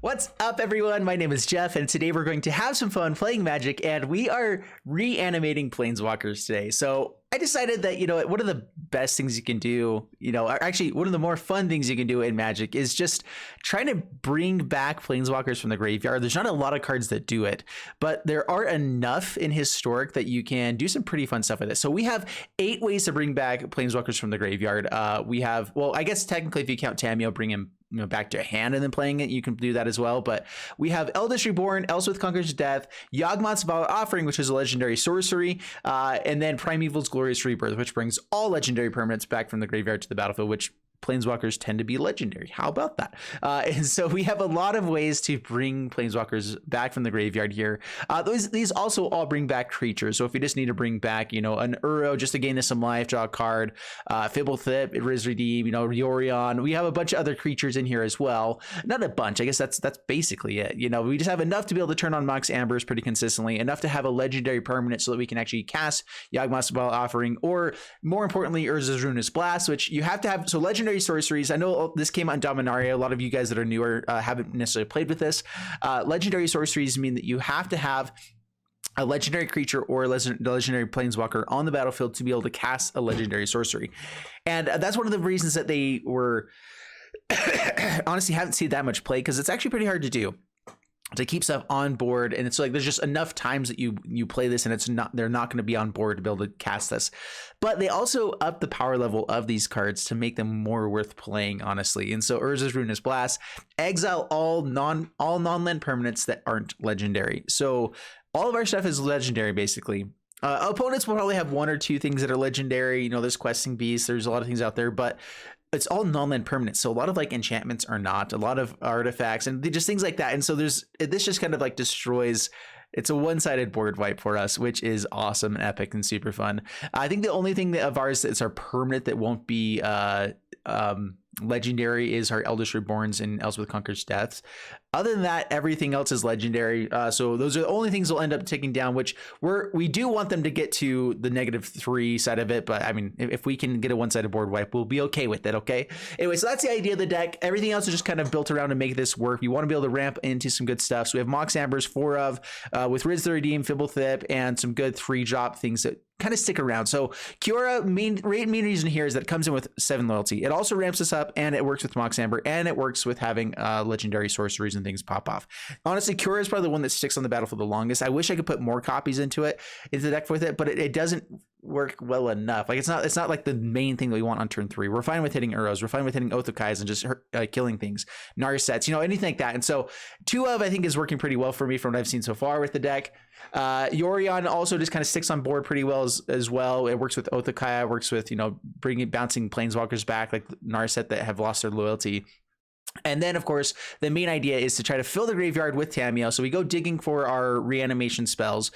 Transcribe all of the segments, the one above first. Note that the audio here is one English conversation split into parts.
What's up, everyone? My name is Jeff, and today we're going to have some fun playing Magic, and we are reanimating Planeswalkers today. So I decided that, one of the best things you can do, actually one of the more fun things you can do in Magic is just trying to bring back Planeswalkers from the graveyard. There's not a lot of cards that do it, but there are enough in Historic that you can do some pretty fun stuff with it. So we have 8 ways to bring back Planeswalkers from the graveyard. We have, well, I guess technically if you count Tamiyo, bring him back to hand and then playing it, you can do that as well. But we have Eldest Reborn, Elswith Conquers Death, Yawgmoth's Symbolic Offering, which is a legendary sorcery, and then Primeval's Glorious Rebirth, which brings all legendary permanents back from the graveyard to the battlefield, which Planeswalkers tend to be legendary. How about that? And so we have a lot of ways to bring Planeswalkers back from the graveyard here. These also all bring back creatures. So if you just need to bring back, an Uro just to gain us some life, draw a card, Fibblethip, Riz Redeem, Yorion. We have a bunch of other creatures in here as well. Not a bunch. I guess that's basically it. We just have enough to be able to turn on Mox Ambers pretty consistently, enough to have a legendary permanent so that we can actually cast Yawgmoth's Symbolic Offering, or more importantly, Urza's Ruinous Blast, which you have to have. So legendary sorceries. I know this came out in Dominaria. A lot of you guys that are newer haven't necessarily played with this. Legendary sorceries mean that you have to have a legendary creature or a legendary planeswalker on the battlefield to be able to cast a legendary sorcery. And that's one of the reasons that they were honestly haven't seen that much play, because it's actually pretty hard to do, to keep stuff on board. And it's like there's just enough times that you play this and they're not going to be on board to be able to cast this. But they also up the power level of these cards to make them more worth playing, honestly. And so Urza's Ruinous Blast, exile all non-land permanents that aren't legendary. So all of our stuff is legendary, basically. Opponents will probably have 1 or 2 things that are legendary. There's Questing Beasts, there's a lot of things out there, but it's all non-land permanent. So a lot of enchantments are not, a lot of artifacts and just things like that. And so this just kind of destroys. It's a one-sided board wipe for us, which is awesome and epic and super fun. I think the only thing of ours that's our permanent that won't be legendary is our Eldest Reborns and Elswith Conquers Deaths. Other than that, everything else is legendary. So those are the only things we'll end up taking down, which we do want them to get to the -3 side of it. But I mean, if we can get a one-sided board wipe, we'll be okay with it. Okay. Anyway, so that's the idea of the deck. Everything else is just kind of built around to make this work. You want to be able to ramp into some good stuff. So we have Mox Ambers, 4 of, with Riz the Redeem, Fibblethip, and some good 3-drop things that kind of stick around. So Kiora, main reason here is that it comes in with 7 loyalty. It also ramps us up, and it works with Mox Amber, and it works with having legendary sorceries and things pop off. Honestly, Kiora is probably the one that sticks on the battlefield the longest. I wish I could put more copies into the deck with it, but it doesn't work well enough. It's not like the main thing that we want on turn 3. We're fine with hitting Uros. We're fine with hitting Oath of Kais and just killing things, Narsets, anything like that. And so 2 of, I think, is working pretty well for me from what I've seen so far with the deck. Yorion also just kind of sticks on board pretty well as well. It works with Oath of Kaya, works with bouncing planeswalkers back like Narset that have lost their loyalty. And then, of course, the main idea is to try to fill the graveyard with Tamiyo. So we go digging for our reanimation spells.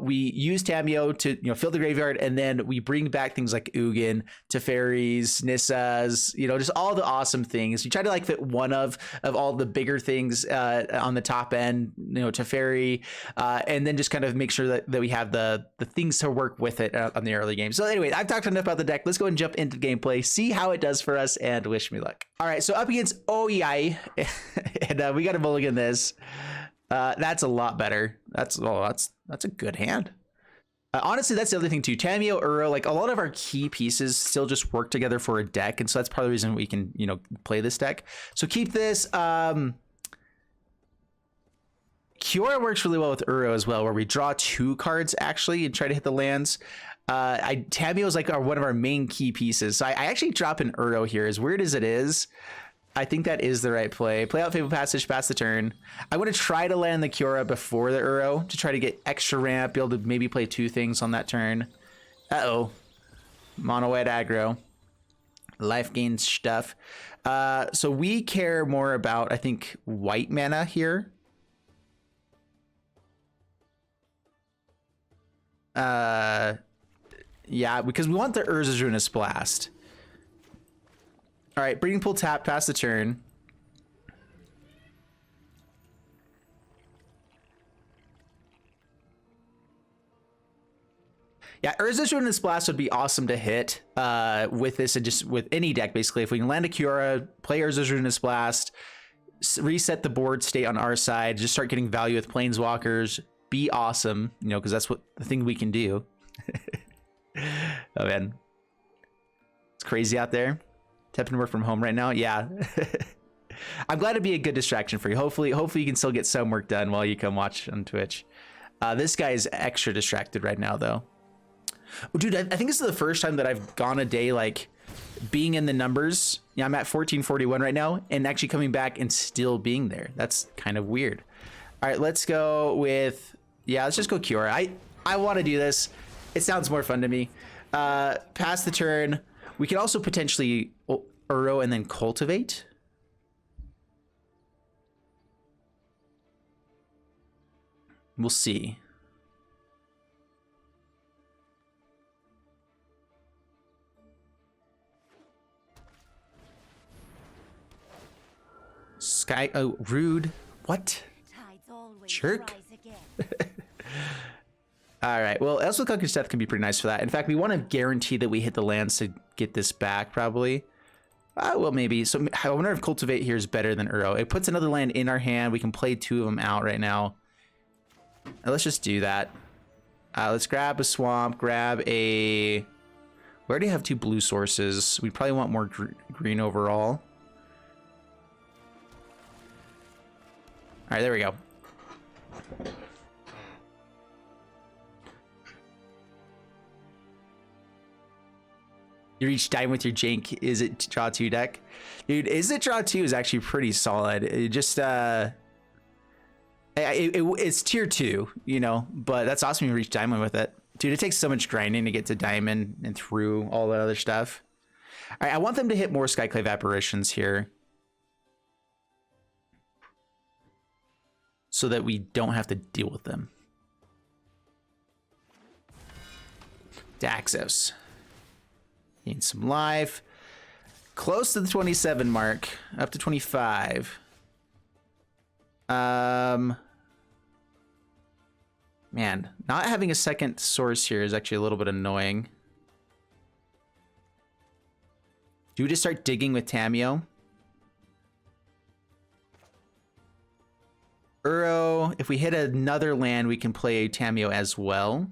We use Tamiyo to fill the graveyard, and then we bring back things like Ugin, Teferis, Nissas, just all the awesome things. We try to fit one of all the bigger things on the top end, Teferi, and then just kind of make sure that we have the things to work with it on the early game. So anyway, I've talked enough about the deck. Let's go and jump into gameplay, see how it does for us, and wish me luck. All right, so up against Oyai, and we got to mulligan this. That's a lot better. That's a good hand. Honestly, that's the other thing too. Tamiyo, Uro, a lot of our key pieces still just work together for a deck, and so that's part of the reason we can play this deck. So keep this. Kiora works really well with Uro as well, where we draw 2 cards actually and try to hit the lands. Tamiyo is one of our main key pieces. So I actually drop an Uro here. As weird as it is, I think that is the right play. Play out Fabled Passage, pass the turn. I want to try to land the Kiora before the Uro to try to get extra ramp, be able to maybe play 2 things on that turn. Uh-oh. Mono white aggro. Life gain stuff. So we care more about, I think, white mana here. Yeah, because we want the Urza's Ruinous Blast. All right, Breeding Pool tap, pass the turn. Yeah, Urza's Ruinous Blast would be awesome to hit with this and just with any deck, basically. If we can land a Kiora, play Urza's Ruinous Blast, reset the board state on our side, just start getting value with planeswalkers, be awesome, you know, because that's what the thing we can do. Oh man, it's crazy out there. Attempting to work from home right now. Yeah. I'm glad to be a good distraction for you. Hopefully you can still get some work done while you come watch on Twitch. This guy is extra distracted right now though. Oh, dude, I think this is the first time that I've gone a day like being in the numbers. Yeah, I'm at 1441 right now and actually coming back and still being there. That's kind of weird. All right, let's go with, yeah, let's just go Kiora. I want to do this. It sounds more fun to me. Pass the turn. We could also potentially Uro and then cultivate. We'll see. Sky, oh, rude. What? Jerk. All right, well, Elsewhere Conquer's Death can be pretty nice for that. In fact, we want to guarantee that we hit the lands to get this back, probably. Well, maybe. So I wonder if Cultivate here is better than Uro. It puts another land in our hand. We can play 2 of them out right now. Let's just do that. Let's grab a swamp, grab a... We already have 2 blue sources. We probably want more green overall. All right, there we go. You reach diamond with your jank. Is it draw 2 deck? Dude, is it draw 2 is actually pretty solid. It just it's tier 2, you know, but that's awesome you reach diamond with it. Dude, it takes so much grinding to get to diamond and through all that other stuff. All right, I want them to hit more Skyclave apparitions here, so that we don't have to deal with them. Daxos. Need some life. Close to the 27 mark. Up to 25. Man, not having a second source here is actually a little bit annoying. Do we just start digging with Tamiyo? Uro, if we hit another land, we can play Tamiyo as well.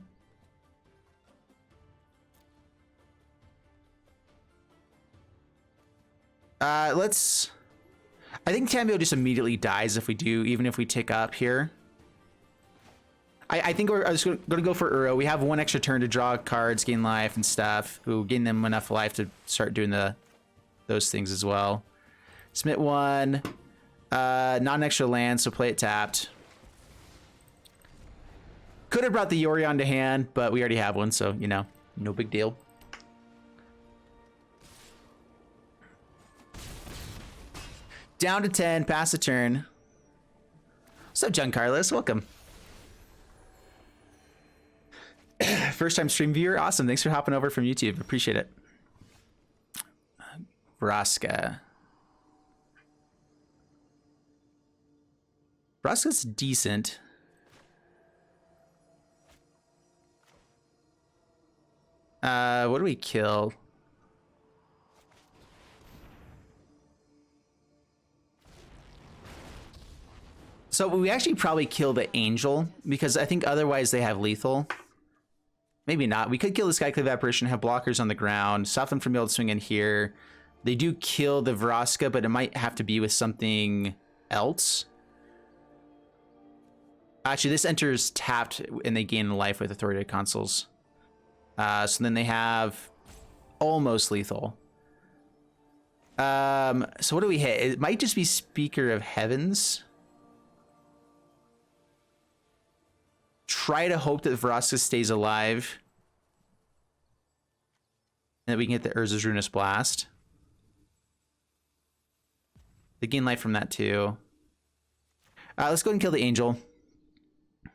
I think Tamiyo just immediately dies if we do, even if we tick up here. I think we're just gonna go for Uro. We have 1 extra turn to draw cards, gain life and stuff. Ooh, gain them enough life to start doing those things as well. Smite 1. Not an extra land, so play it tapped. Could have brought the Yorion to hand, but we already have one, so, you know, no big deal. Down to 10, pass the turn. What's up, John Carlos? Welcome. First time stream viewer? Awesome. Thanks for hopping over from YouTube. Appreciate it. Vraska. Vraska's decent. What do we kill? So we actually probably kill the Angel, because I think otherwise they have lethal. Maybe not. We could kill the Skyclave Apparition, have blockers on the ground, stop them from being able to swing in here. They do kill the Vraska, but it might have to be with something else. Actually, this enters tapped and they gain life with Authoritative Consuls. So then they have almost lethal. So what do we hit? It might just be Speaker of Heavens. Try to hope that Vraska stays alive, and that we can get the Urza's Ruinous Blast. They gain life from that too. Let's go ahead and kill the Angel. I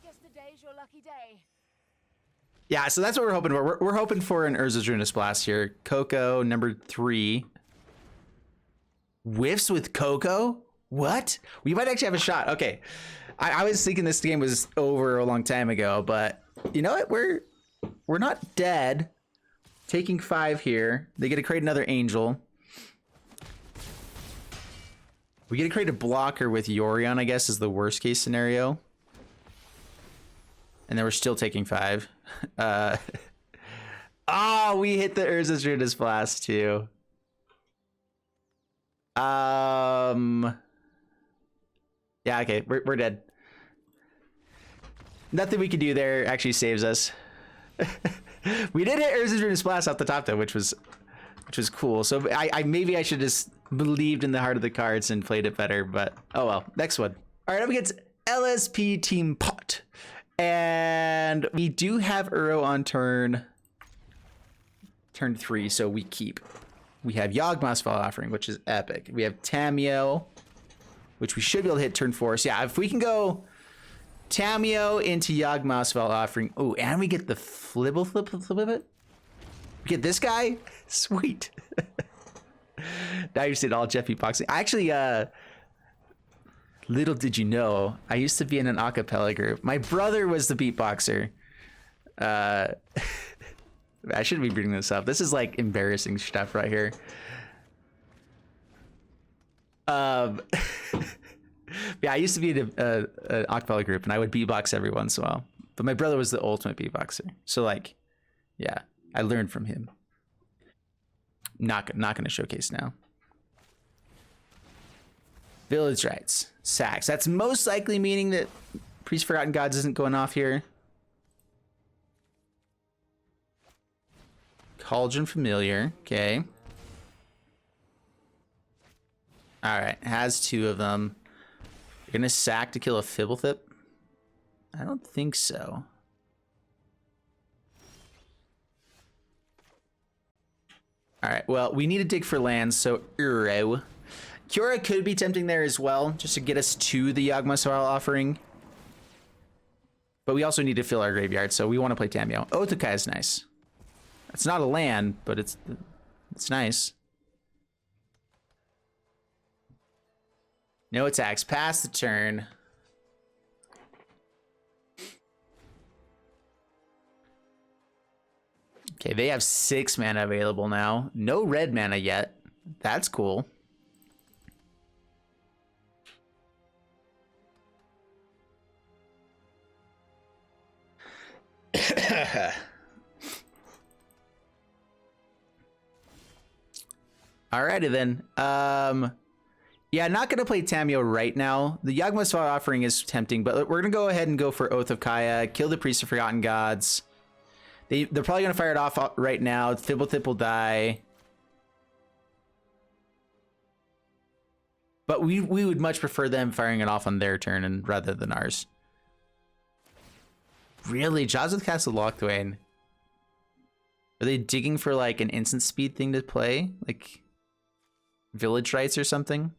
guess today's your lucky day. Yeah, so that's what we're hoping for. We're hoping for an Urza's Ruinous Blast here. Coco, number 3. Whiffs with Coco? What? We might actually have a shot. Okay. I was thinking this game was over a long time ago, but you know what? We're not dead. Taking 5 here. They get to create another Angel. We get to create a blocker with Yorion, I guess, is the worst case scenario. And then we're still taking 5. Oh, we hit the Urza's Ruinous Blast too. Yeah, okay, we're dead. Nothing we can do there actually saves us. We did hit Urza's Ruinous Blast off the top though, which was cool. So I maybe I should just believed in the heart of the cards and played it better, but oh well. Next one. All right, up against LSP Team Pot. And we do have Uro on turn 3, so we keep. We have Yawgmoth's Fall Offering, which is epic. We have Tamiyo, which we should be able to hit turn 4. So yeah, if we can go Tamiyo into Yawgmoth's Fall Offering. Oh, and we get the flip it. We get this guy. Sweet. Now you're seeing all Jeff beatboxing. Actually, little did you know, I used to be in an a cappella group. My brother was the beatboxer. I shouldn't be bringing this up. This is like embarrassing stuff right here. Yeah, I used to be in an a cappella group, and I would beatbox every once in a while. But my brother was the ultimate beatboxer. So like, yeah, I learned from him. Not going to showcase now. Village Rites. Sacks. That's most likely meaning that Priest of Forgotten Gods isn't going off here. Cauldron Familiar. Okay. Alright. Has 2 of them. You're going to sack to kill a Fibblethip? I don't think so. Alright, well, we need to dig for lands, so Uro. Kiora could be tempting there as well, just to get us to the Yawgmoth's Fall Offering. But we also need to fill our graveyard, so we want to play Tamiyo. Oath of Kai is nice. It's not a land, but it's nice. No attacks. Pass the turn. Okay, they have 6 mana available now. No red mana yet. That's cool. Alrighty then. Yeah, not gonna play Tamiyo right now. The Yawgmoth's Fall Offering is tempting, but we're gonna go ahead and go for Oath of Kaya, kill the Priest of Forgotten Gods. They're probably gonna fire it off right now. Fibblethip will die. But we would much prefer them firing it off on their turn and rather than ours. Really? Jaws with Castle Locthwain. Are they digging for like an instant speed thing to play? Like Village Rites or something?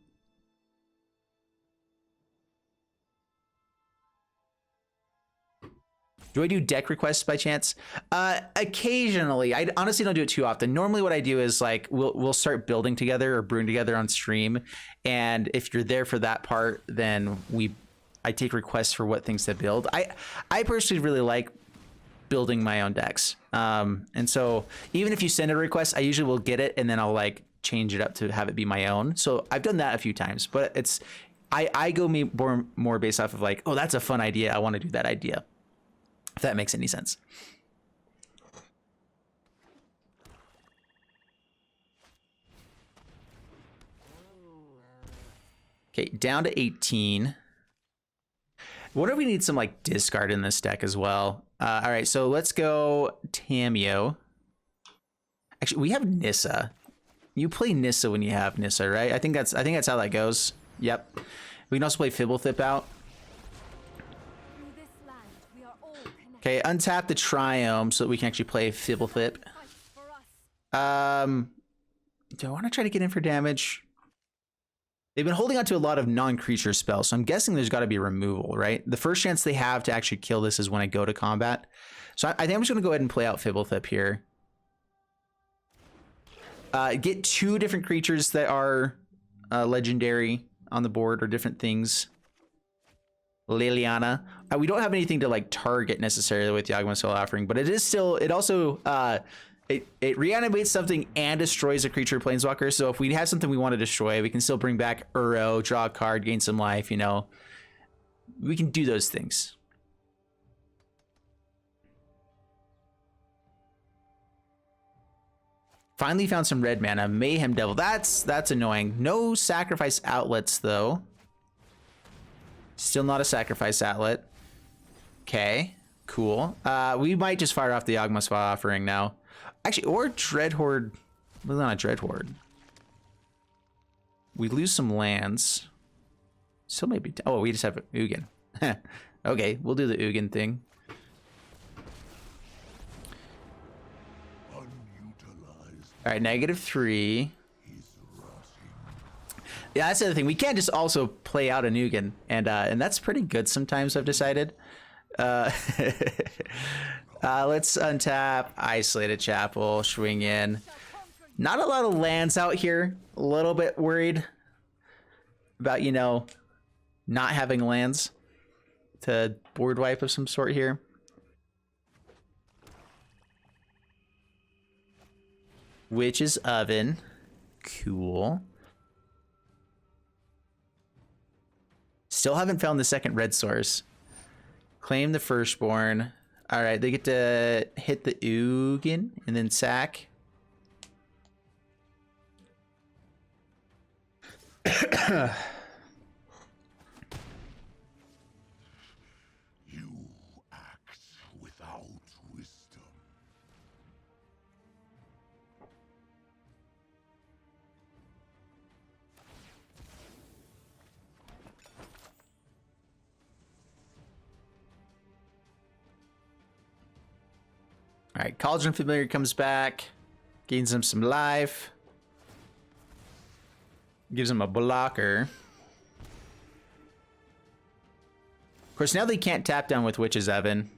Do I do deck requests by chance? Occasionally. I honestly don't do it too often. Normally what I do is like we'll start building together or brewing together on stream, and if you're there for that part, then I take requests for what things to build. I personally really like building my own decks. And so even if you send a request, I usually will get it and then I'll like change it up to have it be my own. So I've done that a few times, but I go more based off of like, oh, that's a fun idea. I want to do that idea. If that makes any sense. Okay, down to 18. What if we need some like discard in this deck as well? All right, so let's go Tamiyo. Actually, we have Nissa. You play Nissa when you have Nissa, right? I think that's how that goes. Yep. We can also play Fibblethip out. Okay, untap the Triome so that we can actually play Fibblethip. Do I want to try to get in for damage? They've been holding on to a lot of non-creature spells, so I'm guessing there's got to be removal, right? The first chance they have to actually kill this is when I go to combat. So I think I'm just going to go ahead and play out Fibblethip here. Get 2 different creatures that are legendary on the board or different things. Liliana. We don't have anything to like target necessarily with Yawgmoth's Fall Offering, but it is still, it also It reanimates something and destroys a creature planeswalker. So if we have something we want to destroy, we can still bring back Uro, draw a card, gain some life, you know. We can do those things. Finally found some red mana. Mayhem Devil. That's annoying. No sacrifice outlets, though. Still not a sacrifice outlet. Okay, cool. We might just fire off the Yawgmoth's Offering now. Actually, or Dreadhorde. Well, not a Dreadhorde. We lose some lands. Still maybe. Oh, we just have Ugin. Okay, we'll do the Ugin thing. All right, -3. Yeah, that's the other thing. We can't just also play out an Ugin, and that's pretty good sometimes, I've decided. Let's untap, Isolated Chapel, swing in. Not a lot of lands out here. A little bit worried about, you know, not having lands to board wipe of some sort here. Witch's Oven. Cool. Still haven't found the second red source. Claim the Firstborn. All right, they get to hit the Ugin and then sack. You act without wisdom. All right, Cauldron Familiar comes back, gains him some life, gives him a blocker. Of course, now they can't tap down with Witch's Oven.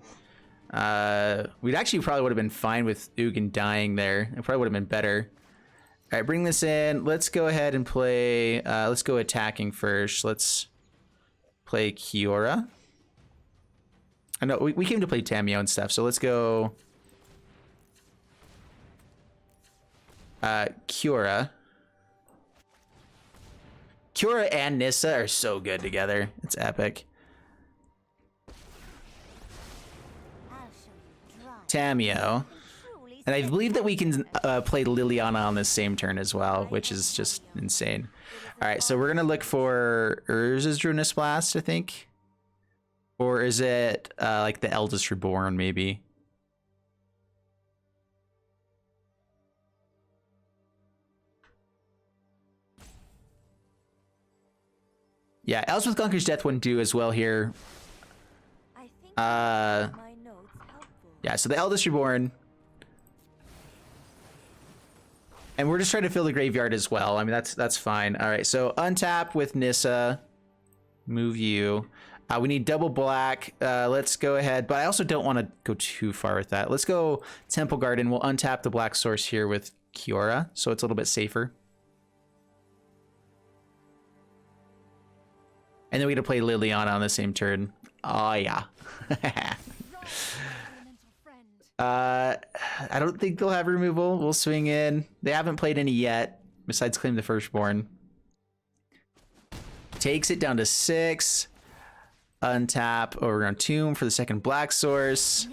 We'd actually probably would have been fine with Ugin dying there. It probably would have been better. All right, bring this in. Let's go ahead and play. Let's go attacking first. Let's play Kiora. I know we came to play Tamiyo and stuff, so let's go. Kiora. Kiora and Nissa are so good together. It's epic. Tamiyo. And I believe that we can play Liliana on this same turn as well, which is just insane. All right, so we're going to look for Urza's Ruinous Blast, I think. Or is it like the Eldest Reborn, maybe? Yeah, Elspeth Conquers Death wouldn't do as well here. Yeah, so the Eldest Reborn. And we're just trying to fill the graveyard as well. I mean, that's fine. All right, so untap with Nissa. Move you. We need double black. Let's go ahead, but I also don't want to go too far with that. Let's go Temple Garden. We'll untap the black source here with Kiora, so it's a little bit safer. And then we get to play Liliana on the same turn. Oh, yeah. I don't think they'll have removal. We'll swing in. They haven't played any yet, besides Claim the Firstborn. Takes it down to 6. Untap over on Tomb for the second black source.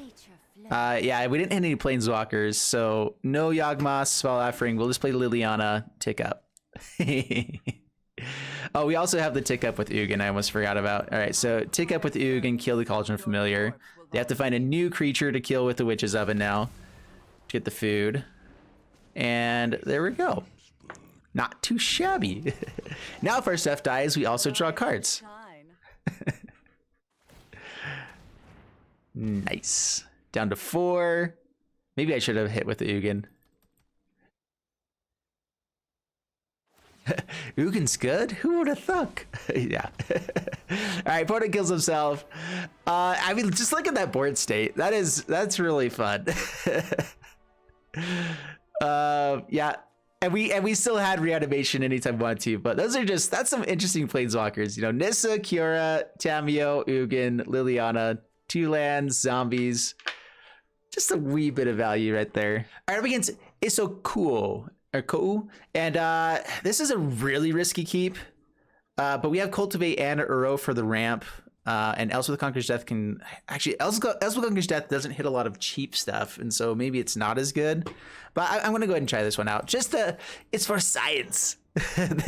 Yeah, we didn't hit any Planeswalkers, so no Yawgmoth's Spell Offering. We'll just play Liliana, tick up. Oh, we also have the tick up with Ugin, I almost forgot about. All right, so tick up with Ugin, kill the Cauldron Familiar. They have to find a new creature to kill with the Witch's Oven now to get the food. And there we go. Not too shabby. Now if our stuff dies, we also draw cards. Nice. Down to 4. Maybe I should have hit with the Ugin. Ugin's good? Who would have thunk? Yeah. All right, opponent kills himself. I mean, just look at that board state. That's really fun. Yeah. And we still had reanimation anytime we wanted to, but that's some interesting planeswalkers. You know, Nissa, Kiora, Tamiyo, Ugin, Liliana, 2 lands, zombies. Just a wee bit of value right there. All right, up against Isokuo, or Kou. And this is a really risky keep. But we have Cultivate and Uro for the ramp. And Elspeth Conquers Death can... Actually, Elspeth Conquers Death doesn't hit a lot of cheap stuff. And so maybe it's not as good. But I'm going to go ahead and try this one out. It's for science.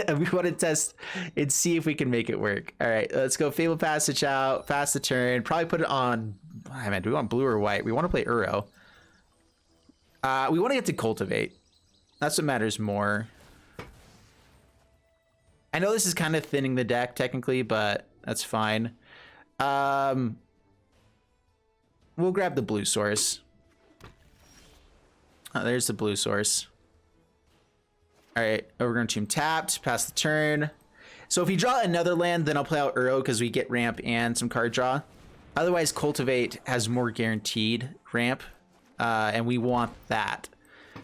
We want to test and see if we can make it work. All right, let's go Fable Passage out, pass the turn, probably put it on... I mean, do we want blue or white? We want to play Uro. We want to get to Cultivate. That's what matters more. I know this is kind of thinning the deck technically, but that's fine. We'll grab the blue source. Oh, there's the blue source. All right, Overgrown Tomb tapped, pass the turn. So if we draw another land, then I'll play out Uro because we get ramp and some card draw. Otherwise, Cultivate has more guaranteed ramp, and we want that.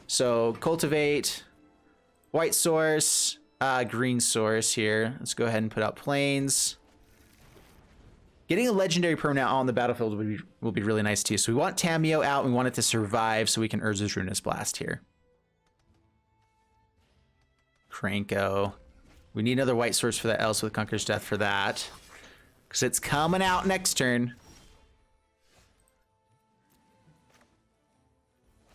So Cultivate, white source, green source here. Let's go ahead and put out Plains. Getting a legendary permanent on the battlefield will be really nice too. So we want Tamiyo out. We want it to survive so we can Urza's Ruinous Blast here. Cranko. We need another white source for that Elspeth Conquers Death for that. Because it's coming out next turn.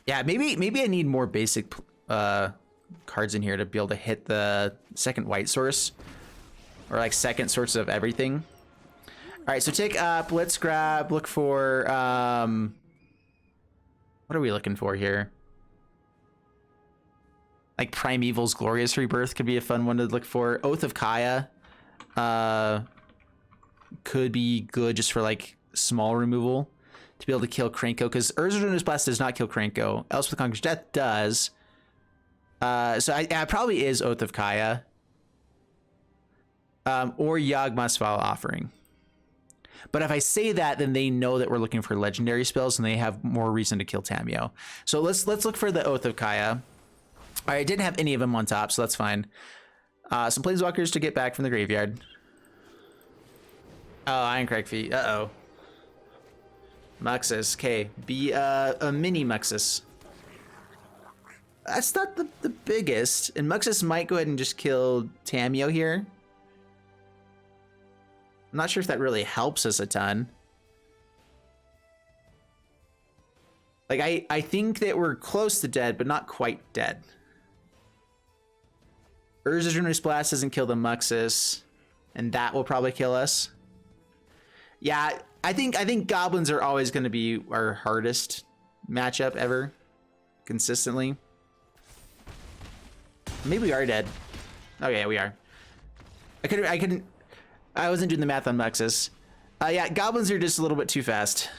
Yeah, maybe I need more basic cards in here to be able to hit the second white source. Or like second source of everything. Alright, so take up. Let's look for... what are we looking for here? Like Primeval's Glorious Rebirth could be a fun one to look for. Oath of Kaya could be good just for like small removal to be able to kill Cranko, because Urza's Ruinous Blast does not kill Cranko. Elspeth Conquers Death does. So it probably is Oath of Kaya. Or Yawgmoth's Vile Offering. But if I say that, then they know that we're looking for legendary spells and they have more reason to kill Tamiyo. So let's look for the Oath of Kaya. All right, I didn't have any of them on top, so that's fine. Some Planeswalkers to get back from the graveyard. Oh, Ironcrag Feet. Uh-oh. Muxus. Okay, be a mini Muxus. That's not the biggest. And Muxus might go ahead and just kill Tamiyo here. I'm not sure if that really helps us a ton. Like, I think that we're close to dead, but not quite dead. Urza's Ruinous Blast doesn't kill the Muxus, and that will probably kill us. Yeah, I think goblins are always going to be our hardest matchup ever, consistently. Maybe we are dead. Oh yeah, we are. I wasn't doing the math on Muxus. Yeah, goblins are just a little bit too fast.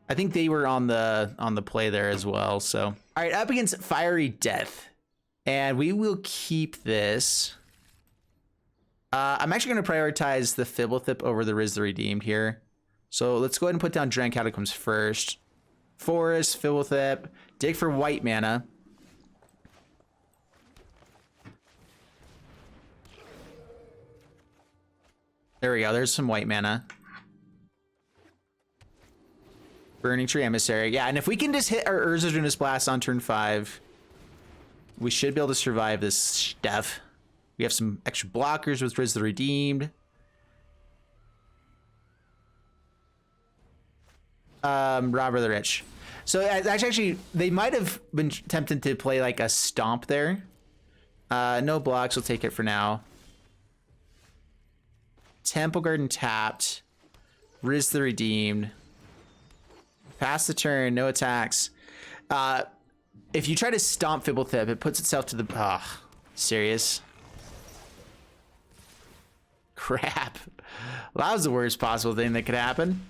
I think they were on the play there as well. So, all right, up against Fiery Death, and we will keep this. I'm actually going to prioritize the Fibblethip over the Riz the Redeemed here. So let's go ahead and put down Dren Catacombs first. Forest, Fibblethip, dig for white mana. There we go. There's some white mana. Burning Tree Emissary. Yeah, and if we can just hit our Urza's Ruinous Blast on turn 5, we should be able to survive this stuff. We have some extra blockers with Riz the Redeemed. Robber the Rich. So actually, they might have been tempted to play like a Stomp there. No blocks. We'll take it for now. Temple Garden tapped. Riz the Redeemed. Pass the turn. No attacks. If you try to Stomp Fibblethip, it puts itself to the... Oh, serious? Crap. Well, that was the worst possible thing that could happen.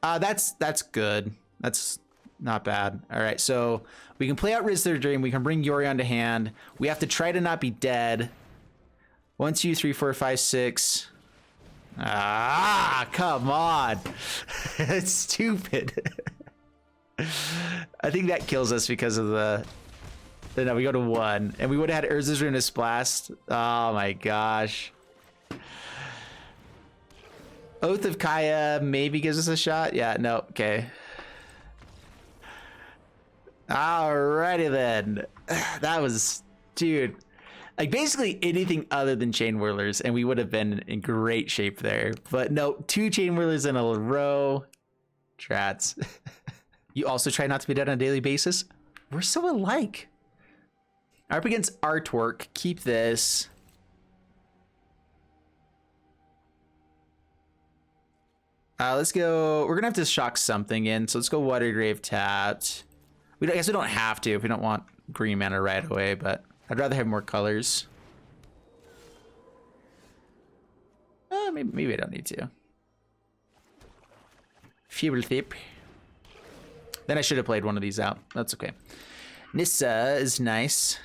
That's good. That's not bad. All right, so we can play out Riz the Redeemed. We can bring Yorion to hand. We have to try to not be dead. 1, 2, 3, 4, 5, 6. Ah, come on. It's stupid. I think that kills us because of the... No, we go to 1. And we would have had Urza's Ruinous Blast. Oh my gosh. Oath of Kaya maybe gives us a shot. Yeah, no, okay. Alrighty then. That was, dude. Like basically anything other than chain whirlers, and we would have been in great shape there. But no, 2 chain whirlers in a row. Trats. You also try not to be dead on a daily basis? We're so alike. Up against artwork. Keep this. Let's go. We're gonna have to shock something in, so let's go Watergrave tapped. I guess we don't have to if we don't want green mana right away, but I'd rather have more colors. Maybe I don't need to. Feeble Thip. Then I should have played one of these out. That's okay. Nissa is nice.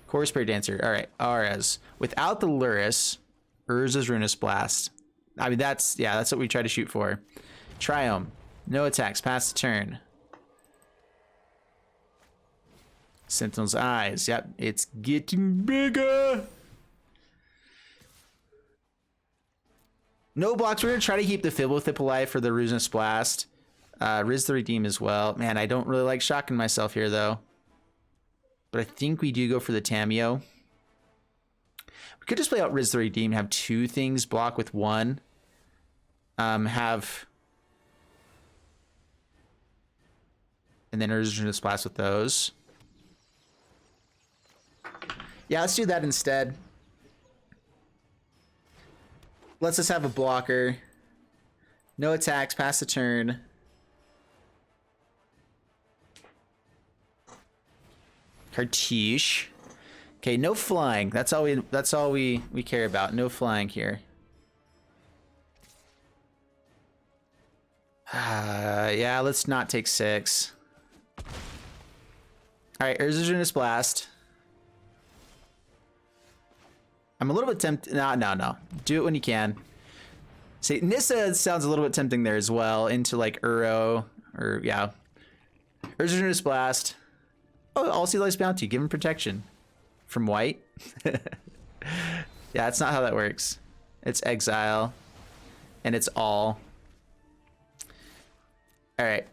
Core Spirit Dancer. All right. Auras. Without the Luris, Urza's Ruinous Blast. I mean, that's what we try to shoot for. Triome. No attacks. Pass the turn. Sentinel's Eyes. Yep. It's getting bigger. No blocks. We're going to try to keep the Fibblethip alive for the Ruinous Blast. Riz the Redeem as well. Man, I don't really like shocking myself here, though. But I think we do go for the Tameo. We could just play out Riz the Redeem, have 2 things, block with 1. Have... And then Urza's Blast with those. Yeah, let's do that instead. Let's just have a blocker. No attacks, pass the turn. Cartouche. Okay, no flying. That's all we care about. No flying here. Yeah, let's not take 6. All right, Urza's Ruinous Blast. I'm a little bit tempted. No. Do it when you can. See, Nissa sounds a little bit tempting there as well. Into like Uro, or yeah. Urza's Ruinous Blast. Oh, All Sea Life's Bounty. Give him protection. From white? Yeah, that's not how that works. It's exile. And it's all. Alright.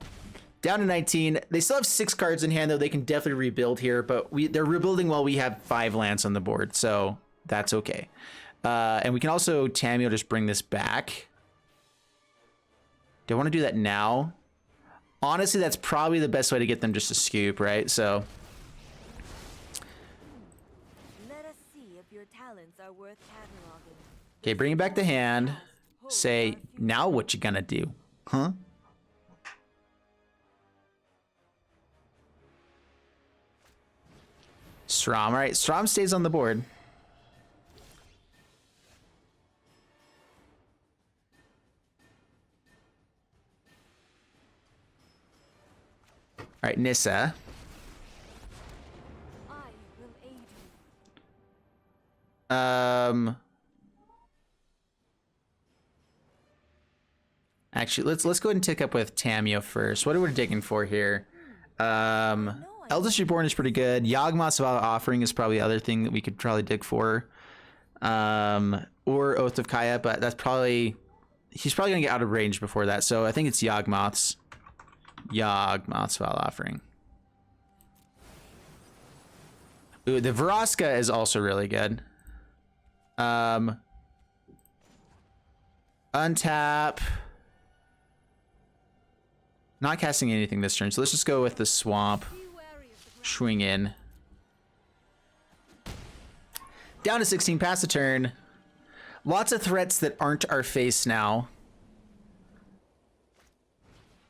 Down to 19. They still have 6 cards in hand, though. They can definitely rebuild here. But they're rebuilding while we have 5 lands on the board. So that's okay. And we can also Tameo just bring this back. Do I want to do that now? Honestly, that's probably the best way to get them just to scoop, right? So... Okay, bring it back to hand. Say, now what you gonna do? Huh? Strom. All right, Strom stays on the board. All right, Nissa. Actually, let's go ahead and tick up with Tameo first. What are we digging for here? Eldest Reborn is pretty good. Yawgmoth's Valor Offering is probably the other thing that we could probably dig for. Or Oath of Kaya, but that's probably... He's probably going to get out of range before that, so I think it's Yawgmoth's Valor Offering. Ooh, the Vraska is also really good. Untap. Not casting anything this turn, so let's just go with the Swamp. Swing in. Down to 16, pass the turn. Lots of threats that aren't our face now.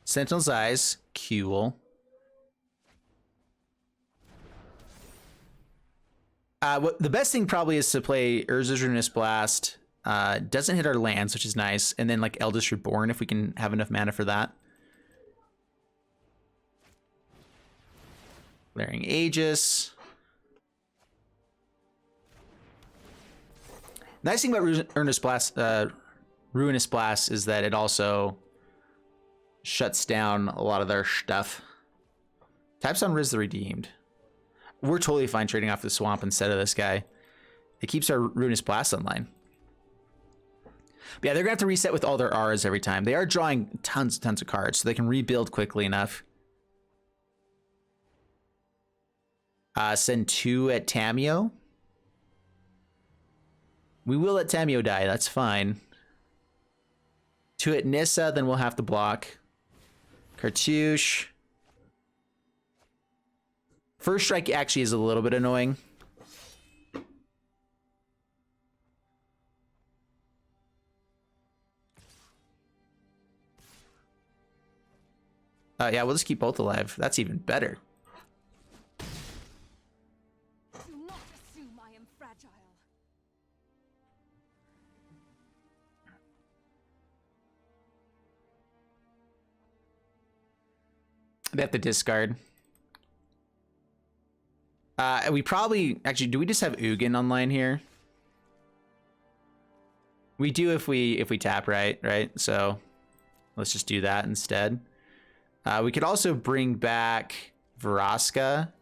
Sentinel's Eyes, cool. The best thing probably is to play Urza's Ruinous Blast. Doesn't hit our lands, which is nice. And then like Eldest Reborn if we can have enough mana for that. Glaring Aegis. Nice thing about Ruinous Blast is that it also shuts down a lot of their stuff. Taps on Riz the Redeemed. We're totally fine trading off the Swamp instead of this guy. It keeps our Ruinous Blast online. But yeah, they're gonna have to reset with all their R's every time. They are drawing tons and tons of cards, so they can rebuild quickly enough. Send 2 at Tamio. We will let Tamio die, that's fine. 2 at Nissa, then we'll have to block. Cartouche. First strike actually is a little bit annoying. Yeah, we'll just keep both alive. That's even better. Do not assume I am fragile. They have to discard. We probably actually, do we just have Ugin online here? We do if we tap right? So let's just do that instead. We could also bring back Vraska.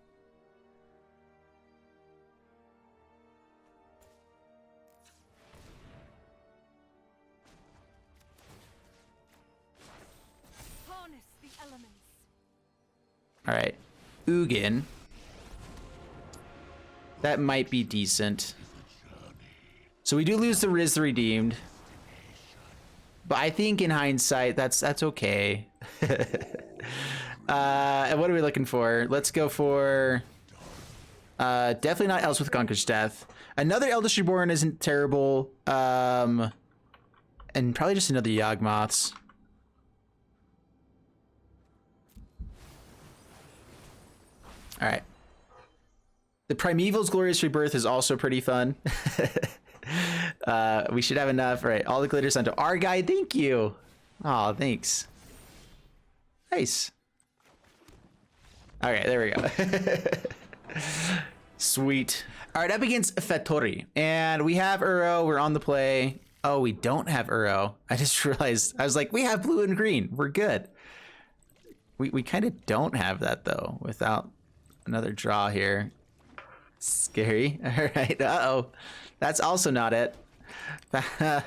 Harness the elements. All right, Ugin. That might be decent. So we do lose the Riz the Redeemed. But I think in hindsight, that's okay. And what are we looking for? Let's go for... definitely not Elswith Conquers Death. Another Eldest Reborn isn't terrible. And probably just another Yawgmoths. Alright. The Primeval's Glorious Rebirth is also pretty fun. We should have enough. All right, all the glitters onto our guy. Thank you. Oh, thanks. Nice. Okay, there we go. Sweet. All right, up against Fattori. And we have Uro. We're on the play. Oh, we don't have Uro. I just realized. I was like, we have blue and green. We're good. We kind of don't have that, though, without another draw here. Scary. All right. Uh-oh. That's also not it.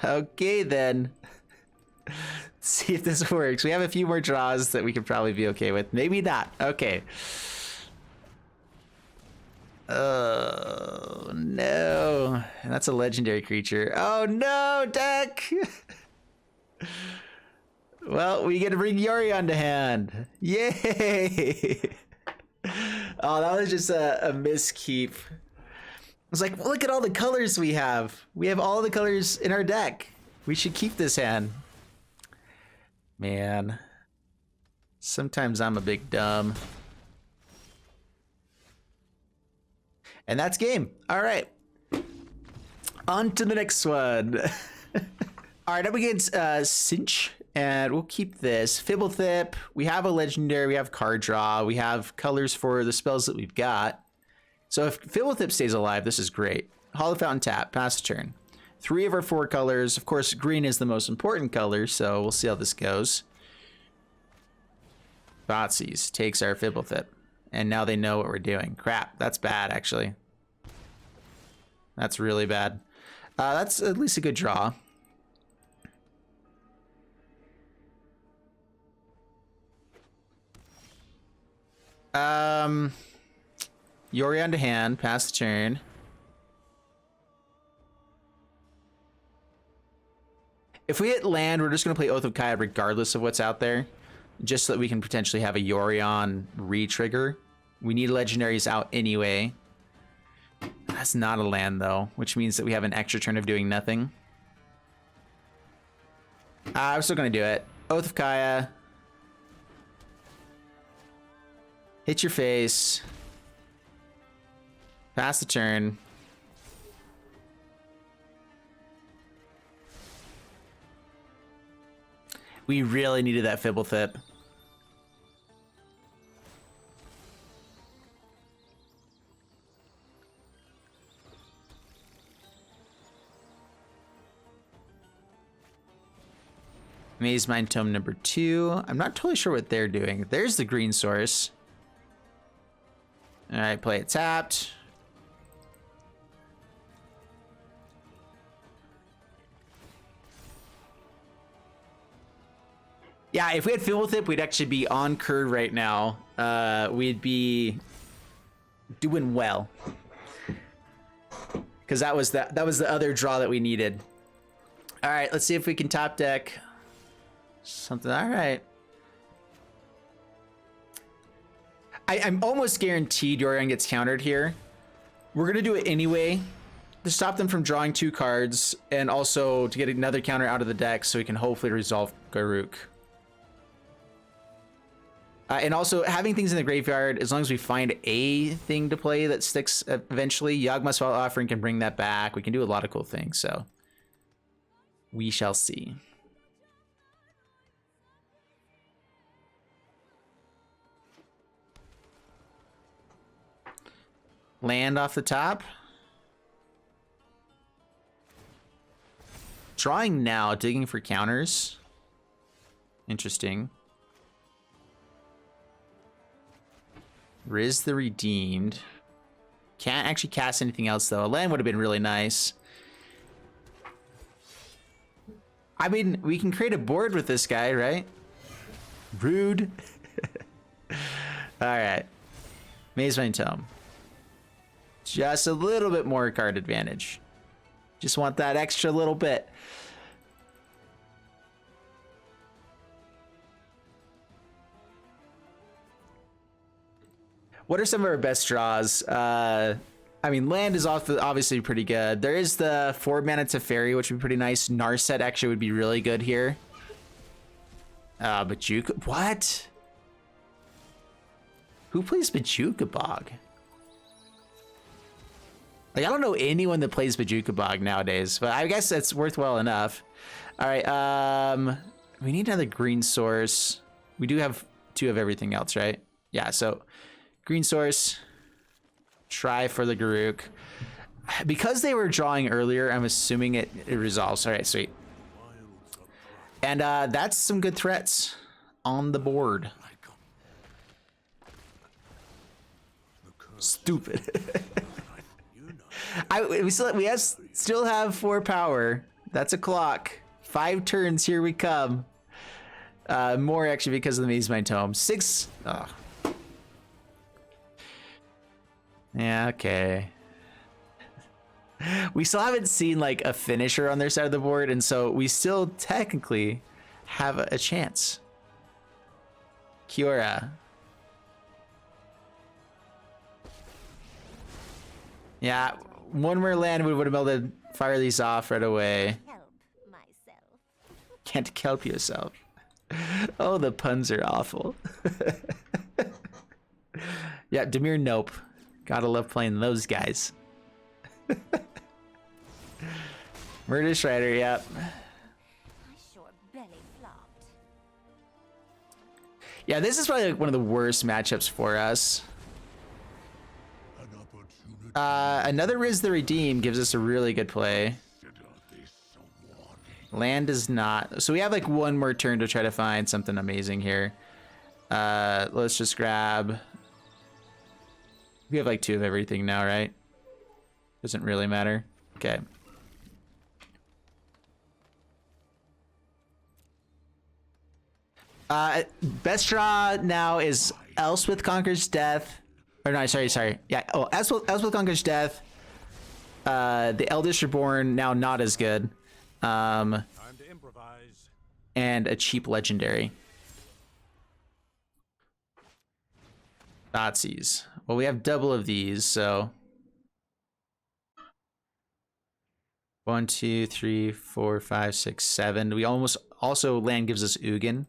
Okay, then. Let's see if this works. We have a few more draws that we could probably be okay with. Maybe not. Okay. Oh, no. And that's a legendary creature. Oh, no, deck. Well, we get to bring Yorion to hand. Yay. Oh, that was just a miskeep. I was like, well, look at all the colors we have. We have all the colors in our deck. We should keep this hand. Man. Sometimes I'm a big dumb. And that's game. All right. On to the next one. All right, up against Cinch. And we'll keep this. Fibblethip. We have a legendary. We have card draw. We have colors for the spells that we've got. So if Fibblethip stays alive, this is great. Hollow Fountain tap. Pass the turn. 3 of our 4 colors. Of course, green is the most important color, so we'll see how this goes. Thoughtseize takes our Fibblethip. And now they know what we're doing. Crap. That's bad, actually. That's really bad. That's at least a good draw. Yorion to hand, pass the turn. If we hit land, we're just going to play Oath of Kaya regardless of what's out there. Just so that we can potentially have a Yorion re-trigger. We need legendaries out anyway. That's not a land though, which means that we have an extra turn of doing nothing. I'm still going to do it. Oath of Kaya. Hit your face. Pass the turn. We really needed that Fibblethip. Maze Mind Tome number 2. I'm not totally sure what they're doing. There's the green source. All right, play it tapped. Yeah, if we had Fill with it, we'd actually be on curve right now. We'd be doing well. Because that was the other draw that we needed. All right, let's see if we can top deck something. All right. I'm almost guaranteed Yorion gets countered here. We're gonna do it anyway to stop them from drawing 2 cards, and also to get another counter out of the deck so we can hopefully resolve Garruk. And also having things in the graveyard, as long as we find a thing to play that sticks eventually, Yawgmoth's Wild Offering can bring that back. We can do a lot of cool things, so we shall see. Land off the top. Drawing now, digging for counters. Interesting. Riz the Redeemed. Can't actually cast anything else though. A land would have been really nice. I mean, we can create a board with this guy, right? Rude. All right. Mazemine Tome. Just a little bit more card advantage. Just want that extra little bit. What are some of our best draws? I mean, land is obviously pretty good. There is the 4-mana Teferi, which would be pretty nice. Narset actually would be really good here. Bajuka, what? Who plays Bajuka Bog? Like, I don't know anyone that plays Bajuka Bog nowadays, but I guess that's worthwhile enough. All right, we need another green source. We do have 2 of everything else, right? Yeah, so green source. Try for the Garruk. Because they were drawing earlier, I'm assuming it resolves. All right, sweet. And that's some good threats on the board. Stupid. We still have 4 power. That's a clock. 5 turns, here we come. More actually because of the Mazemine Tome. 6. Oh. Yeah, okay. We still haven't seen like a finisher on their side of the board, and so we still technically have a chance. Kiora. Yeah, one more land we would have been able to fire these off right away. Help myself. Can't help yourself. Oh, the puns are awful. Yeah, Demir, nope. Gotta love playing those guys. Murder Shredder, yep. I sure belly flopped. Yeah, this is probably like one of the worst matchups for us. An opportunity. Another Riz the Redeem gives us a really good play. Land does not. So we have like one more turn to try to find something amazing here. Let's just grab. We have like 2 of everything now, right? Doesn't really matter. Okay. Best draw now is Elspeth Conquers Death. Or no, sorry. Yeah. Oh, Elspeth Conquers Death. The Eldest Reborn now not as good. Time to improvise. And a cheap legendary. Nazis. Well, we have double of these, so 1, 2, 3, 4, 5, 6, 7. We almost also land gives us Ugin.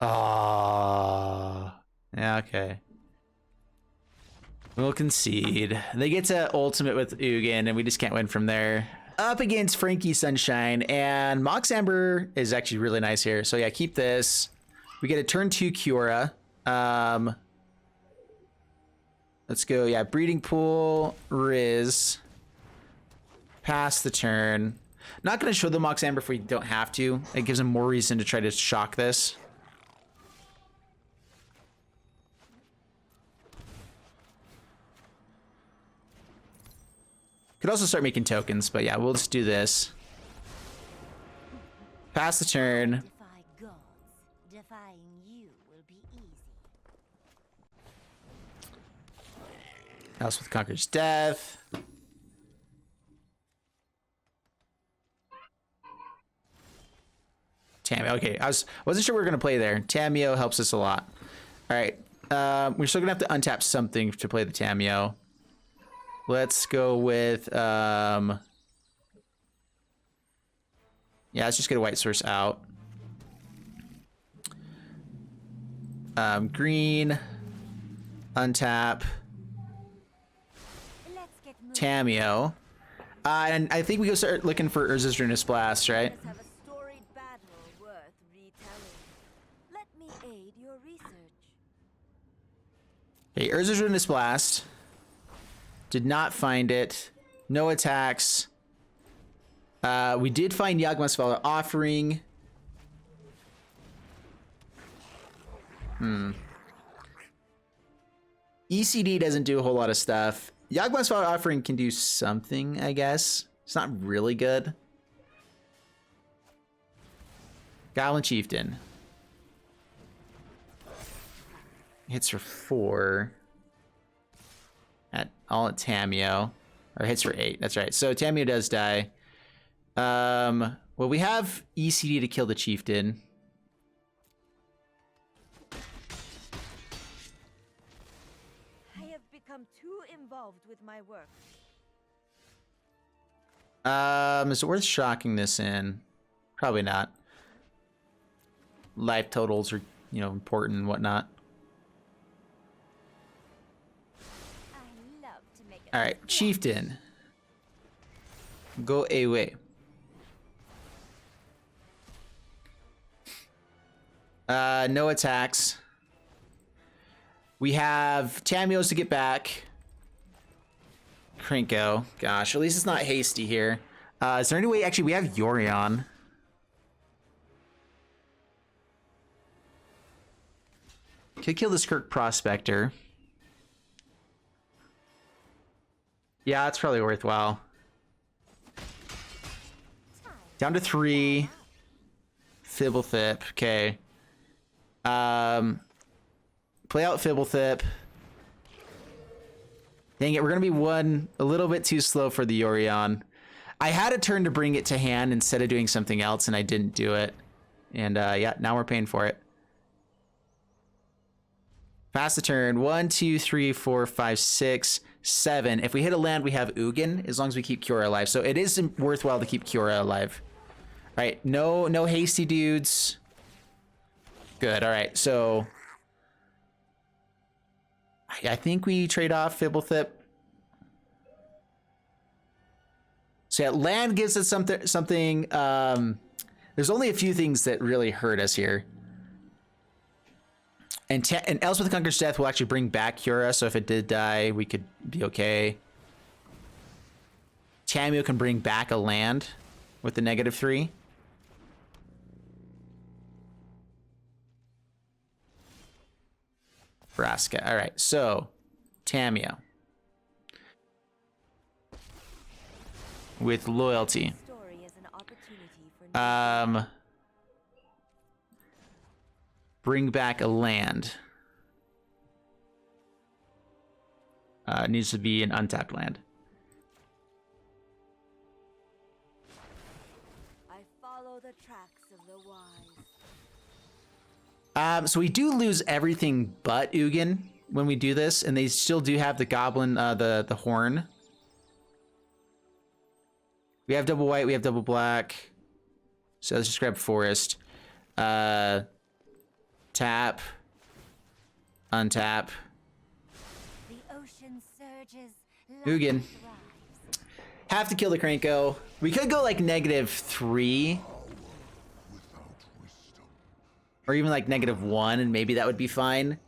Ah, yeah, okay. We'll concede. They get to ultimate with Ugin, and we just can't win from there. Up against Frankie Sunshine, and Mox Amber is actually really nice here. So yeah, keep this. We get a turn 2 Kiora. Let's go. Yeah, Breeding Pool, Riz. Pass the turn. Not going to show the Mox Amber if we don't have to. It gives them more reason to try to shock this. Could also start making tokens, but yeah, we'll just do this. Pass the turn. Defy gods. Defying you will be easy. House with Conqueror's Death. Tamio. Okay, wasn't sure we were gonna play there. Tamio helps us a lot. All right, we're still gonna have to untap something to play the Tamio. Let's go with yeah. Let's just get a white source out. Green. Untap. Let's get moving. Tamio. And I think we go start looking for Urza's Ruinous Blast, right? Let's have a storied battle worth retelling. Let me aid your research. Okay, Urza's Ruinous Blast. Did not find it. No attacks. We did find Yagma's Valor Offering. ECD doesn't do a whole lot of stuff. Yagma's Valor Offering can do something, I guess. It's not really good. Goblin Chieftain. Hits for 4. At Tamio. Or hits for 8. That's right. So Tamio does die. Well, we have ECD to kill the Chieftain. I have become too involved with my work. Is it worth shocking this in? Probably not. Life totals are, important and whatnot. I love to make it. All right, Chieftain. Go away. No attacks. We have Tamios to get back. Krinko. Gosh, at least it's not hasty here. Is there any way... Actually, we have Yorion. Could kill this Kirk Prospector. Yeah, that's probably worthwhile. Down to 3. Fibblethip. Okay. Play out Fibblethip. Dang it, we're gonna be a little bit too slow for the Yorion. I had a turn to bring it to hand instead of doing something else, and I didn't do it. And yeah, now we're paying for it. Pass the turn. 1, 2, 3, 4, 5, 6, 7. If we hit a land, we have Ugin, as long as we keep Kiora alive. So it is worthwhile to keep Kiora alive. All right, no hasty dudes. Good. All right, so I think we trade off Fibblethip. So yeah, land gives us something. There's only a few things that really hurt us here. And Elspeth Conqueror's Death will actually bring back Kiora, so if it did die, we could be okay. Tamio can bring back a land with the -3. Vraska. All right, so Tamio with loyalty. Story is an opportunity for Bring back a land. It needs to be an untapped land. I follow the tracks of the wise. So we do lose everything but Ugin when we do this, and they still do have the goblin, the horn. We have double white, we have double black. So let's just grab forest. Tap. Untap. The ocean surges. Ugin. thrives. Have to kill the Kranko. We could go like -3. Or even like -1, and maybe that would be fine.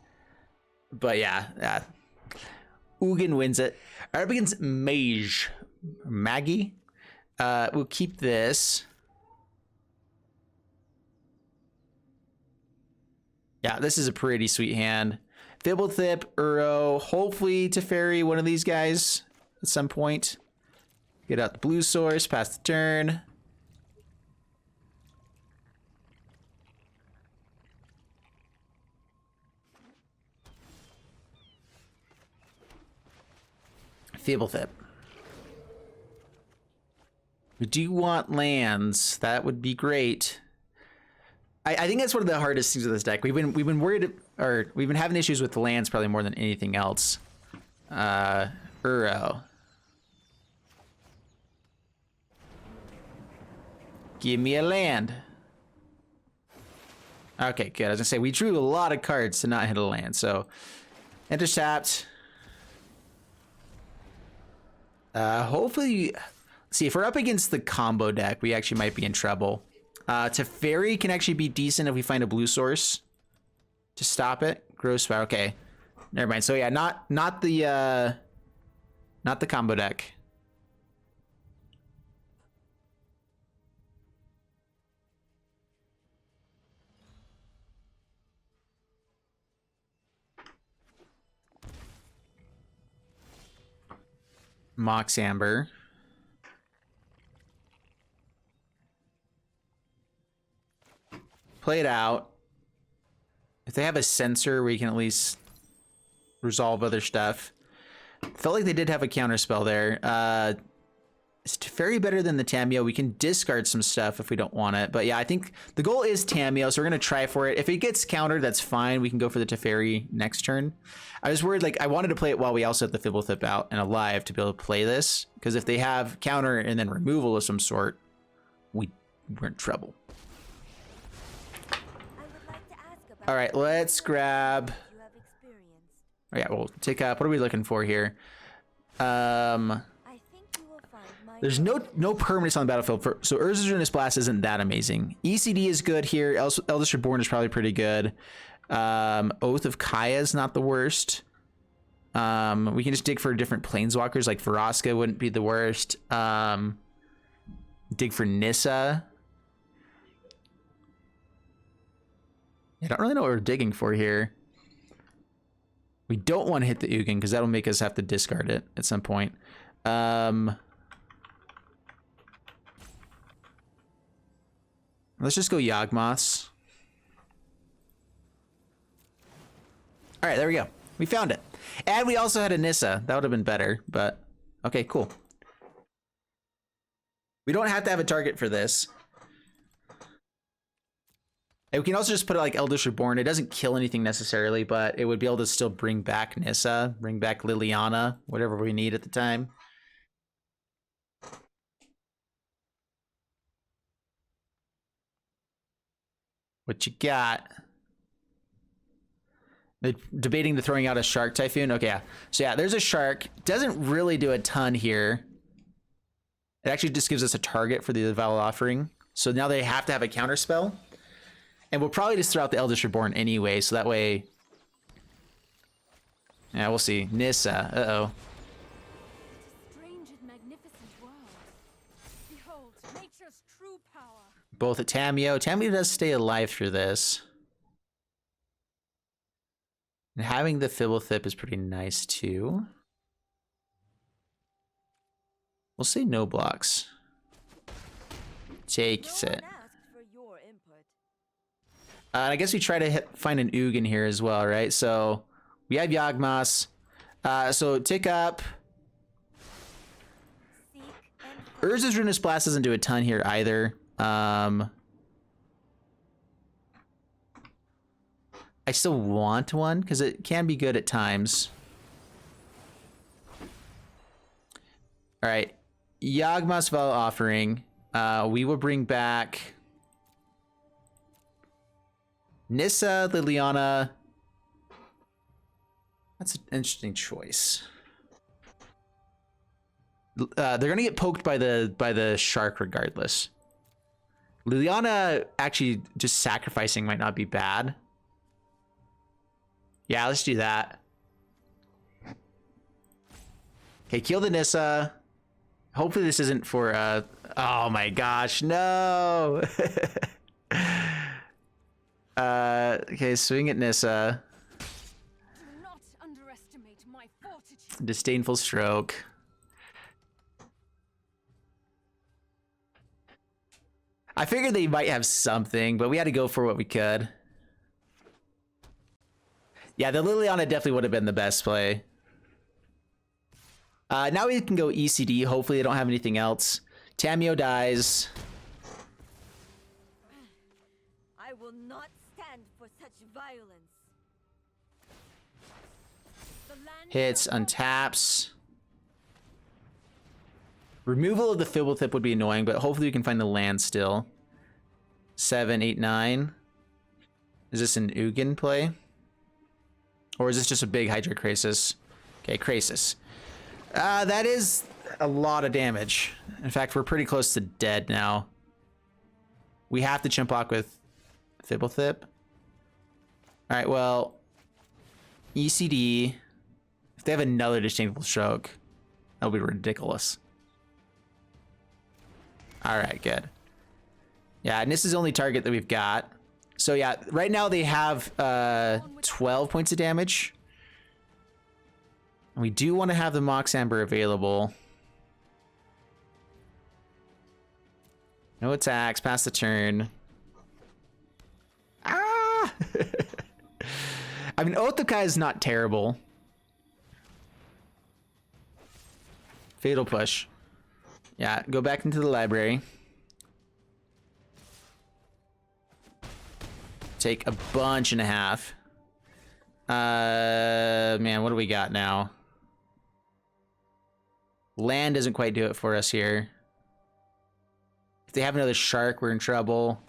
But yeah. Ugin wins it. All right, up against Mage. Maggie. We'll keep this. Yeah, this is a pretty sweet hand. Fibblethip, Uro, hopefully Teferi, one of these guys at some point. Get out the blue source, pass the turn. Feeblethip. We do want lands. That would be great. I think that's one of the hardest things with this deck. We've been worried, or we've been having issues with the lands probably more than anything else. Uro. Give me a land. Okay, good. I was gonna say we drew a lot of cards to not hit a land, so enter tapped. Hopefully, see if we're up against the combo deck, we actually might be in trouble. Teferi can actually be decent if we find a blue source to stop it. Gross Power. Okay, never mind. So yeah, not the combo deck. Mox Amber. Play it out. If they have a sensor, we can at least resolve other stuff. Felt like they did have a counter spell there. It's very better than the Tamiyo. We can discard some stuff if we don't want it. But yeah, I think the goal is Tamiyo, so we're going to try for it. If it gets countered, that's fine. We can go for the Teferi next turn. I was worried, like, I wanted to play it while we also have the Fibblethip out and alive to be able to play this. Because if they have counter and then removal of some sort, we're in trouble. All right, let's grab... Oh yeah, we'll take up... What are we looking for here? There's no permanence on the battlefield, so Urza's Ruinous Blast isn't that amazing. ECD is good here. Eldest Reborn is probably pretty good. Oath of Kaya is not the worst. We can just dig for different planeswalkers, like Vraska wouldn't be the worst. Dig for Nissa. I don't really know what we're digging for here. We don't want to hit the Ugin because that'll make us have to discard it at some point. Let's just go Yawgmoths. All right, there we go. We found it. And we also had a Nissa. That would have been better, but okay, cool. We don't have to have a target for this. And we can also just put it like Eldritch Reborn. It doesn't kill anything necessarily, but it would be able to still bring back Nissa, bring back Liliana, whatever we need at the time. What you got? They're debating the throwing out a Shark Typhoon. Okay, yeah. So yeah, there's a Shark. Doesn't really do a ton here. It actually just gives us a target for the Valid Offering. So now they have to have a counter spell. And we'll probably just throw out the Eldritch Reborn anyway, so that way... Yeah, we'll see. Nissa. Uh-oh. Strange and magnificent world. Behold, nature's true power. Both at Tamiyo. Tamiyo does stay alive through this. And having the Fibblethip is pretty nice, too. We'll say no blocks. Takes it. I guess we try to find an Ugin here as well, right? So we have Yawgmoths. So tick up. Urza's Ruinous Blast doesn't do a ton here either. I still want one because it can be good at times. All right, Yawgmoth's Valid Offering. We will bring back Nissa, Liliana. That's an interesting choice. They're gonna get poked by the Shark regardless. Liliana actually just sacrificing might not be bad. Yeah, let's do that. Okay, kill the Nissa. Hopefully this isn't for oh my gosh, no. Okay, swing at Nissa. Do not underestimate my fortitude. Disdainful Stroke. I figured they might have something, but we had to go for what we could. Yeah, the Liliana definitely would have been the best play. Now we can go ECD. Hopefully they don't have anything else. Tamio dies. I will not stand for such violence. The land Hits, untaps. Removal of the Fibblethip would be annoying, but hopefully we can find the land still. 7, 8, 9. Is this an Ugin play? Or is this just a big Hydra Krasis? Okay, Krasis. That is a lot of damage. In fact, we're pretty close to dead now. We have to chimp block with Fibblethip. Alright, well, ECD. If they have another Disdainful Stroke, that'll be ridiculous. Alright, good. Yeah, and this is the only target that we've got. So yeah, right now they have 12 points of damage. And we do want to have the Mox Amber available. No attacks, pass the turn. Ah! I mean, Otokai is not terrible. Fatal Push. Yeah, go back into the library. Take a bunch and a half. Man, what do we got now? Land doesn't quite do it for us here. If they have another shark, we're in trouble.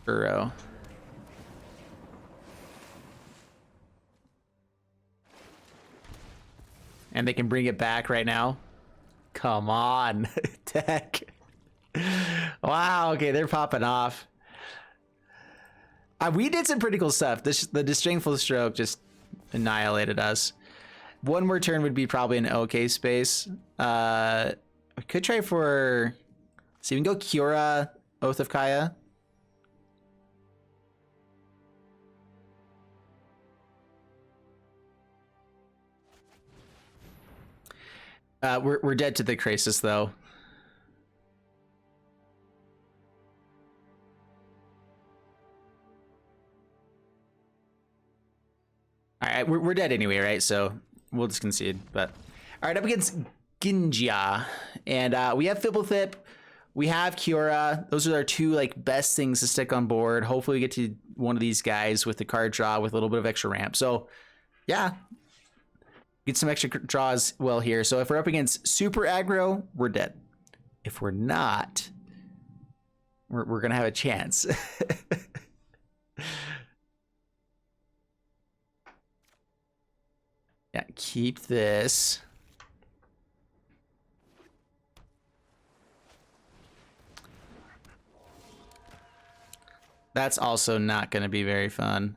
Burrow. And they can bring it back right now. Come on, Tech. Wow, okay, they're popping off. We did some pretty cool stuff. The Disdainful Stroke just annihilated us. One more turn would be probably an okay space. We could try for... See, we can go Kiora, Oath of Kaya. We're dead to the Krasis, though. All right, we're dead anyway, right? So we'll just concede. But all right, up against Ginja, and we have Fibblethip, we have Kiora. Those are our two like best things to stick on board. Hopefully, we get to one of these guys with the card draw with a little bit of extra ramp. So yeah, get some extra draws well here. So if we're up against super aggro, we're dead. If we're not, we're gonna have a chance. Yeah, keep this. That's also not going to be very fun.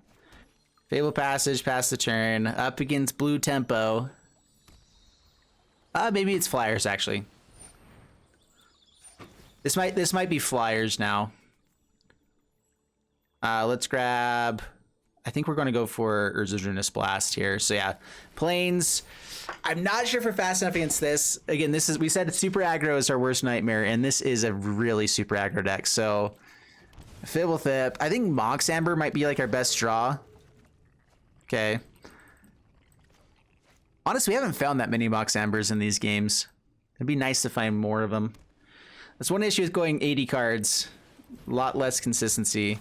Fable Passage, pass the turn. Up against Blue Tempo. Maybe it's Flyers, actually. This might be Flyers now. Let's grab... I think we're going to go for Urza's Blast here. So yeah, Plains. I'm not sure if we're fast enough against this. Again, we said super aggro is our worst nightmare, and this is a really super aggro deck. So Fibblethip. I think Mox Amber might be like our best draw. Okay. Honestly, we haven't found that many Mox Ambers in these games. It'd be nice to find more of them. That's one issue with going 80 cards. A lot less consistency.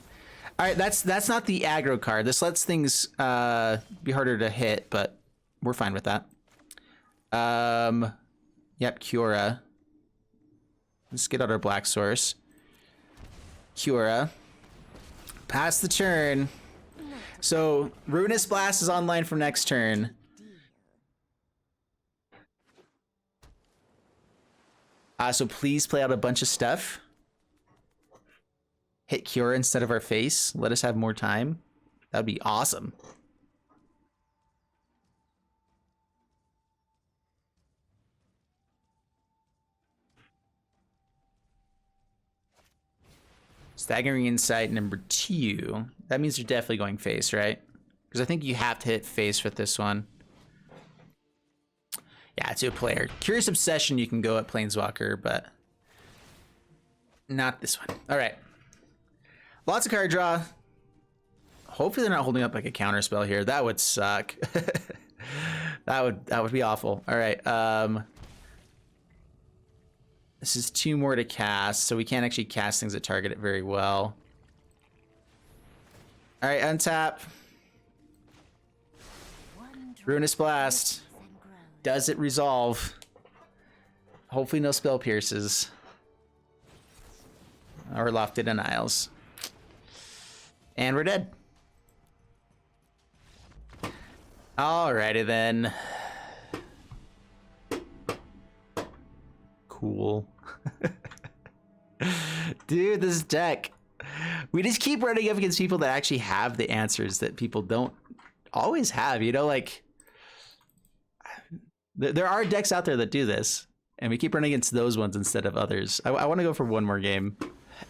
All right, that's not the aggro card. This lets things be harder to hit, but we're fine with that. Yep, Kiora. Let's get out our black source. Kiora. Pass the turn. So Ruinous Blast is online for next turn. So please play out a bunch of stuff. Hit Kiora instead of our face. Let us have more time. That would be awesome. Staggering Insight number 2. That means you're definitely going face, right? Because I think you have to hit face with this one. Yeah, to a player. Curious Obsession, you can go at Planeswalker, but not this one. All right. Lots of card draw. Hopefully they're not holding up like a counter spell here. That would suck. that would be awful. All right. This is 2 more to cast, so we can't actually cast things that target it very well. All right, untap. Ruinous Blast. Does it resolve? Hopefully no Spell Pierces. Or Lofted Denials. And we're dead. Alrighty then. Cool. Dude, this deck. We just keep running up against people that actually have the answers that people don't always have. You know, like... There are decks out there that do this. And we keep running against those ones instead of others. I want to go for one more game.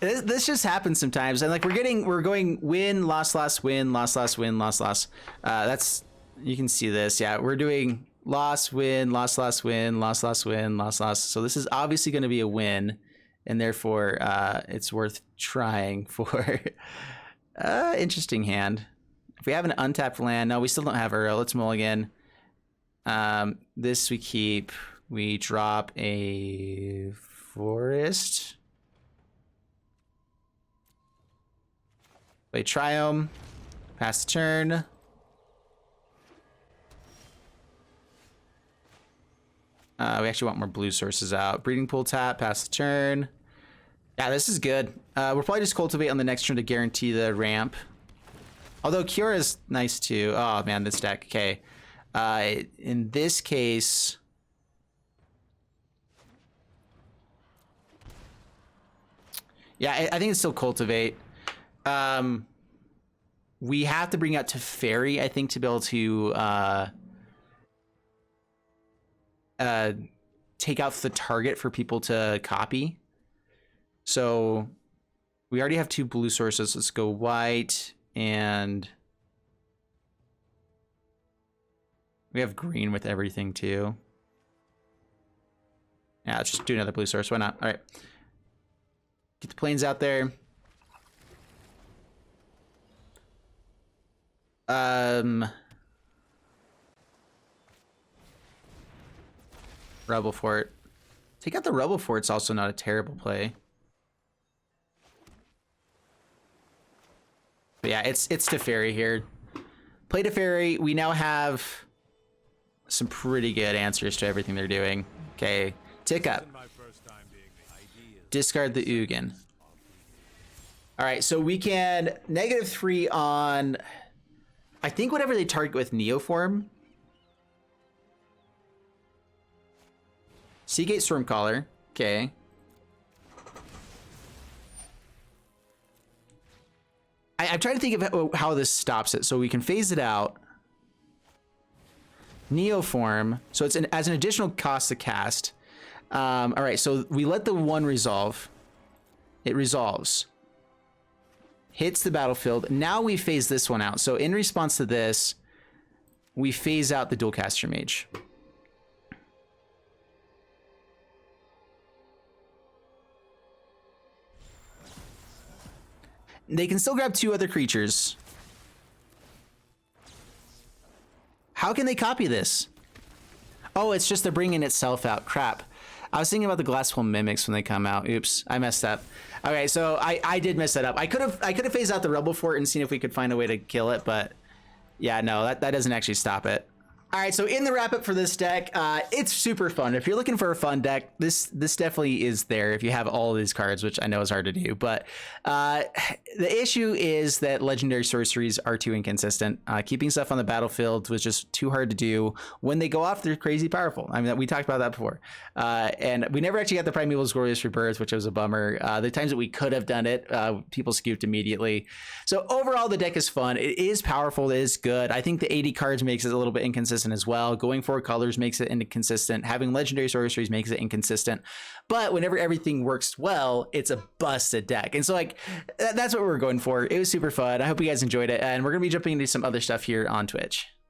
This just happens sometimes. And like we're going win, loss, loss, win, loss, loss, win, loss, loss. That's... You can see this. Yeah, we're doing loss, win, loss, loss, win, loss, loss, win, loss, loss. So this is obviously going to be a win, and therefore it's worth trying for. Interesting hand. If we have an untapped land, no, we still don't have Uro. Let's mulligan. This we keep. We drop a forest. Play Triome. Pass the turn. We actually want more blue sources out. Breeding Pool tap, pass the turn. Yeah, this is good. We'll probably just cultivate on the next turn to guarantee the ramp. Although Cure is nice too. Oh man, this deck. Okay. In this case... Yeah, I think it's still cultivate. We have to bring out Teferi, I think, to be able to... take out the target for people to copy. So we already have 2 blue sources. Let's go white, and we have green with everything too. Yeah, let's just do another blue source. Why not? All right. Get the planes out there. Rebel Fort. Take out the Rebel Fort's also not a terrible play. But yeah, it's Teferi here. Play Teferi. We now have some pretty good answers to everything they're doing. Okay, tick up. Discard the Ugin. All right, so we can -3 on, I think, whatever they target with Neoform. Seagate Stormcaller. Okay. I'm trying to think of how this stops it. So we can phase it out. Neoform. So it's as an additional cost to cast. All right, so we let the 1 resolve. It resolves. Hits the battlefield. Now we phase this one out. So in response to this, we phase out the Dualcaster Mage. They can still grab 2 other creatures. How can they copy this? Oh, it's just they're bringing itself out. Crap. I was thinking about the Glassful Mimics when they come out. Oops, I messed up. Okay, so I did mess that up. I could have phased out the Rebel Fort and seen if we could find a way to kill it, but yeah, no, that doesn't actually stop it. All right, so in the wrap up for this deck, it's super fun. If you're looking for a fun deck, this definitely is there if you have all of these cards, which I know is hard to do. But the issue is that legendary sorceries are too inconsistent. Keeping stuff on the battlefield was just too hard to do. When they go off, they're crazy powerful. I mean, we talked about that before. And we never actually got the Primeval's Glorious Rebirth, which was a bummer. The times that we could have done it, people scooped immediately. So overall, the deck is fun. It is powerful. It is good. I think the 80 cards makes it a little bit inconsistent as well. Going 4 colors makes it inconsistent. Having legendary sorceries makes it inconsistent. But whenever everything works well, it's a busted deck. And so like that's what we're going for. It was super fun. I hope you guys enjoyed it. And we're going to be jumping into some other stuff here on Twitch.